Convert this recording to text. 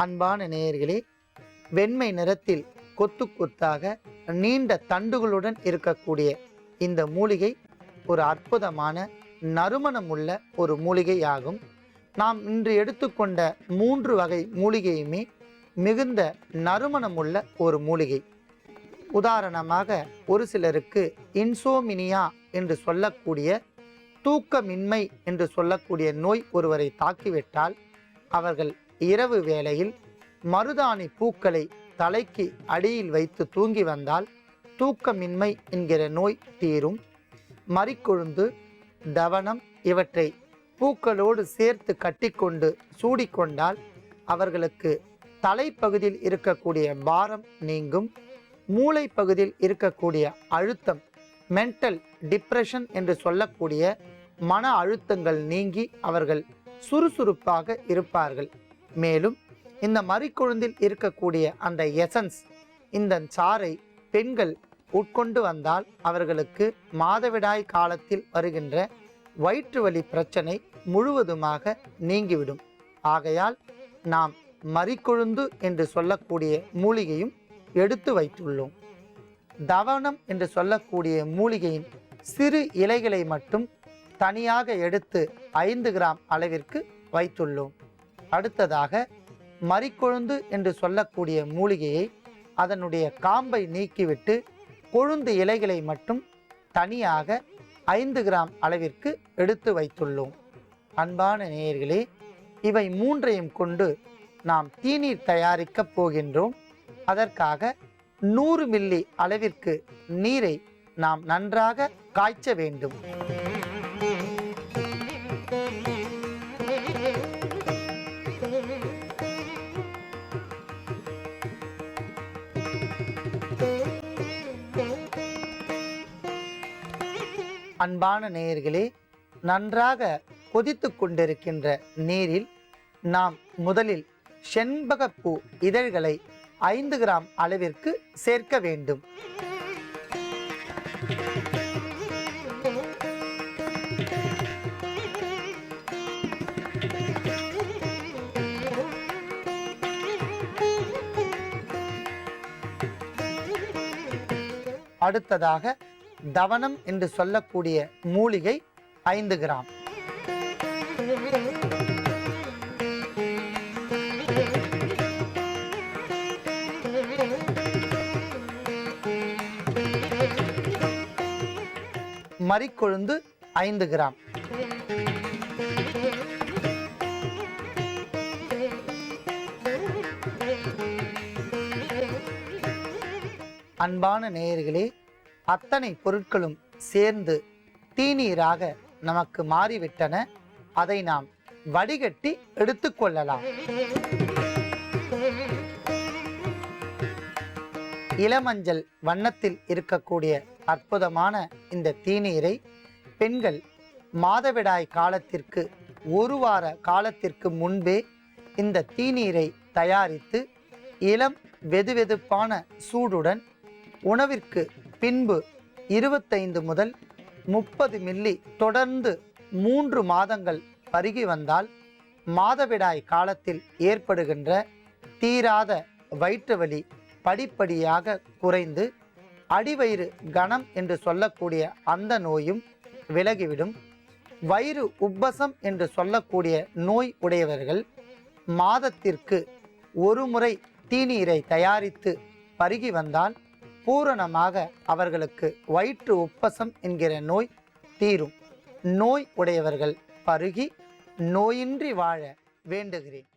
அன்பான நேயர்களே, வெண்மை நிறத்தில் கொத்து கொத்தாக நீண்ட தண்டுகளுடன் இருக்கக்கூடிய இந்த மூலிகை ஒரு அற்புதமான நறுமணமுள்ள ஒரு மூலிகை ஆகும். நாம் இன்று எடுத்துக்கொண்ட 3 வகை மூலிகையுமே மிகுந்த நறுமணமுள்ள ஒரு மூலிகை. உதாரணமாக, ஒரு சிலருக்கு இன்சோமினியா என்று சொல்லக்கூடிய தூக்கமின்மை என்று சொல்லக்கூடிய நோய் ஒருவரை தாக்கிவிட்டால் அவர்கள் இரவு வேளையில் மருதாணி பூக்களை தலைக்கு அடியில் வைத்து தூங்கி வந்தால் தூக்கமின்மை என்கிற நோய் தீரும். மறிக்கொழுந்து, தவனம் இவற்றை பூக்களோடு சேர்த்து கட்டிக்கொண்டு சூடிக்கொண்டால் அவர்களுக்கு தலைப்பகுதியில் இருக்கக்கூடிய பாரம் நீங்கும். மூளை பகுதியில் இருக்கக்கூடிய அழுத்தம், மென்டல் டிப்ரெஷன் என்று சொல்லக்கூடிய மன அழுத்தங்கள் நீங்கி அவர்கள் சுறுசுறுப்பாக இருப்பார்கள். மேலும் இந்த மறிக்கொழுந்தில் இருக்கக்கூடிய அந்த எசன்ஸ், இந்த சாறை பெண்கள் உட்கொண்டு வந்தால் அவர்களுக்கு மாதவிடாய் காலத்தில் வருகின்ற வயிற்று வலி பிரச்சனை முழுவதுமாக நீங்கிவிடும். ஆகையால் நாம் மறிக்கொழுந்து என்று சொல்லக்கூடிய மூலிகையும் எடுத்து வைத்துள்ளோம். தவனம் என்று சொல்லக்கூடிய மூலிகையின் சிறு இலைகளை மட்டும் தனியாக எடுத்து 5 கிராம் அளவிற்கு வைத்துள்ளோம். அடுத்ததாக, மறிக்கொழுந்து என்று சொல்லக்கூடிய மூலிகையை அதனுடைய காம்பை நீக்கிவிட்டு கொழுந்து இலைகளை மட்டும் தனியாக 5 கிராம் அளவிற்கு எடுத்து வைத்துள்ளோம். அன்பான நேயர்களே, இவை 3ஐயும் கொண்டு நாம் தீநீர் தயாரிக்கப் போகின்றோம். அதற்காக 100 மில்லி அளவிற்கு நீரை நாம் நன்றாக காய்ச்ச வேண்டும். அன்பான நேயர்களே, நன்றாக கொதித்து கொண்டிருக்கின்ற நீரில் நாம் முதலில் செண்பகப்பூ இதழ்களை 5 கிராம் அளவிற்கு சேர்க்க வேண்டும். அடுத்ததாக, தவனம் என்று சொல்லக்கூடிய மூலிகை 5 கிராம். மறிக்கொழுந்து 5 கிராம். அன்பான நேயர்களே, அத்தனை பொருட்களும் சேர்ந்து தீநீராக நமக்கு மாறிவிட்டன. அதை நாம் வடிகட்டி எடுத்துக்கொள்ளலாம். இளமஞ்சள் வண்ணத்தில் இருக்கக்கூடிய அற்புதமான இந்த தீநீரை பெண்கள் மாதவிடாய் காலத்திற்கு 1 வார காலத்திற்கு முன்பே இந்த தீநீரை தயாரித்து இளம் வெதுவெதுப்பான சூடுடன் உணவிற்கு பின்பு 25 முதல் 30 மில்லி தொடர்ந்து 3 மாதங்கள் பருகி வந்தால் மாதவிடாய் காலத்தில் ஏற்படுகின்ற தீராத வயிற்று வலி படிப்படியாக குறைந்து அடிவயிறு கனம் என்று சொல்லக்கூடிய அந்த நோயும் விலகிவிடும். வயிறு உப்பசம் என்று சொல்லக்கூடிய நோய் உடையவர்கள் மாதத்திற்கு 1 முறை தீநீரை தயாரித்து பருகி வந்தால் பூரணமாக அவர்களுக்கு வயிற்று உப்பசம் என்கிற நோய் தீரும். நோய் உடையவர்கள் பருகி நோயின்றி வாழ வேண்டுகிறேன்.